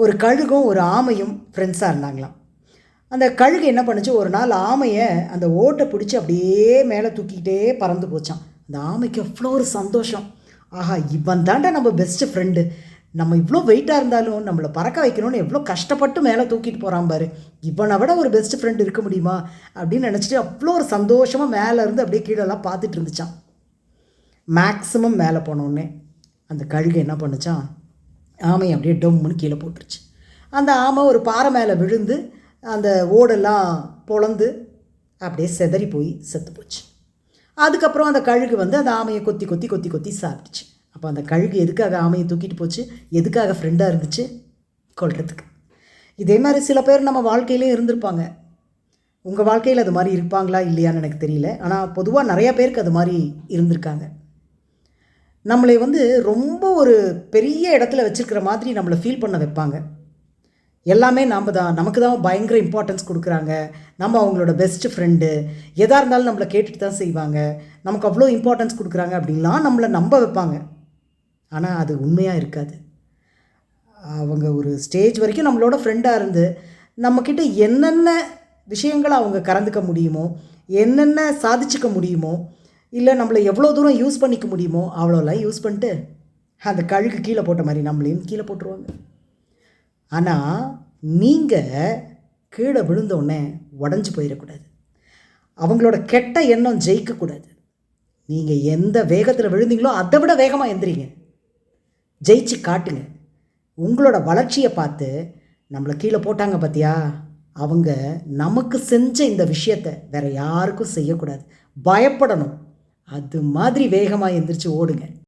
ஒரு கழுகும் ஒரு ஆமையும் ஃப்ரெண்ட்ஸாக இருந்தாங்களாம். அந்த கழுகு என்ன பண்ணுச்சு, ஒரு நாள் ஆமையை அந்த ஓட்டை பிடிச்சி அப்படியே மேலே தூக்கிக்கிட்டே பறந்து போச்சான். அந்த ஆமைக்கு அவ்வளோ ஒரு சந்தோஷம். ஆஹா, இவன் தாண்டா நம்ம பெஸ்ட்டு ஃப்ரெண்டு, நம்ம இவ்வளோ வெயிட்டாக இருந்தாலும் நம்மளை பறக்க வைக்கணும்னு எவ்வளோ கஷ்டப்பட்டு மேலே தூக்கிட்டு போகிறான் பாரு, இவனை விட ஒரு பெஸ்ட்டு ஃப்ரெண்டு இருக்க முடியுமா அப்படின்னு நினச்சிட்டு அவ்வளோ ஒரு சந்தோஷமாக மேலே இருந்து அப்படியே கீழெல்லாம் பார்த்துட்டு இருந்துச்சான். மேக்ஸிமம் மேலே போனோடனே அந்த கழுகு என்ன பண்ணுச்சான், ஆமையை அப்படியே டொம்முன்னு கீழே போட்டுருச்சு. அந்த ஆமை ஒரு பாறை மேலே விழுந்து அந்த ஓடெல்லாம் பொழந்து அப்படியே செதறி போய் செத்து போச்சு. அதுக்கப்புறம் அந்த கழுகு வந்து அந்த ஆமையை கொத்தி கொத்தி கொத்தி கொத்தி சாப்பிட்டுச்சு. அப்போ அந்த கழுகு எதுக்காக ஆமையை தூக்கிட்டு போச்சு, எதுக்காக ஃப்ரெண்டாக இருந்துச்சு, கொல்றதுக்கு. இதே மாதிரி சில பேர் நம்ம வாழ்க்கையிலையும் இருந்திருப்பாங்க. உங்கள் வாழ்க்கையில் அது மாதிரி இருப்பாங்களா இல்லையான்னு எனக்கு தெரியல. ஆனால் பொதுவாக நிறையா பேருக்கு அது மாதிரி இருந்திருக்காங்க. நம்மளை வந்து ரொம்ப ஒரு பெரிய இடத்துல வச்சுருக்கிற மாதிரி நம்மளை ஃபீல் பண்ண வைப்பாங்க. எல்லாமே நாம் தான், நமக்கு தான் பயங்கர இம்பார்ட்டன்ஸ் கொடுக்குறாங்க, நம்ம அவங்களோட பெஸ்ட்டு ஃப்ரெண்டு, எதாக இருந்தாலும் நம்மளை கேட்டுட்டு தான் செய்வாங்க, நமக்கு அவ்வளோ இம்பார்ட்டன்ஸ் கொடுக்குறாங்க அப்படின்லாம் நம்மளை நம்ப வைப்பாங்க. ஆனால் அது உண்மையாக இருக்காது. அவங்க ஒரு ஸ்டேஜ் வரைக்கும் நம்மளோட ஃப்ரெண்டாக இருந்து நம்மக்கிட்ட என்னென்ன விஷயங்களை அவங்க கறந்துக்க முடியுமோ, என்னென்ன சாதிச்சுக்க முடியுமோ, இல்லை நம்மளை எவ்வளோ தூரம் யூஸ் பண்ணிக்க முடியுமோ அவ்வளோலாம் யூஸ் பண்ணிட்டு அந்த கழுகு கீழே போட்ட மாதிரி நம்மளையும் கீழே போட்டுருவாங்க. ஆனால் நீங்கள் கீழே விழுந்தோடனே உடஞ்சி போயிடக்கூடாது. அவங்களோட கெட்ட எண்ணம் ஜெயிக்கக்கூடாது. நீங்கள் எந்த வேகத்தில் விழுந்தீங்களோ அதை விட வேகமாக எந்திரிங்க, ஜெயிச்சு காட்டுங்க. உங்களோட வளர்ச்சியை பார்த்து நம்மளை கீழே போட்டாங்க பார்த்தியா, அவங்க நமக்கு செஞ்ச இந்த விஷயத்தை வேறு யாருக்கும் செய்யக்கூடாது, பயப்படணும். அது மாதிரி வேகமாக எந்திரிச்சு ஓடுங்க.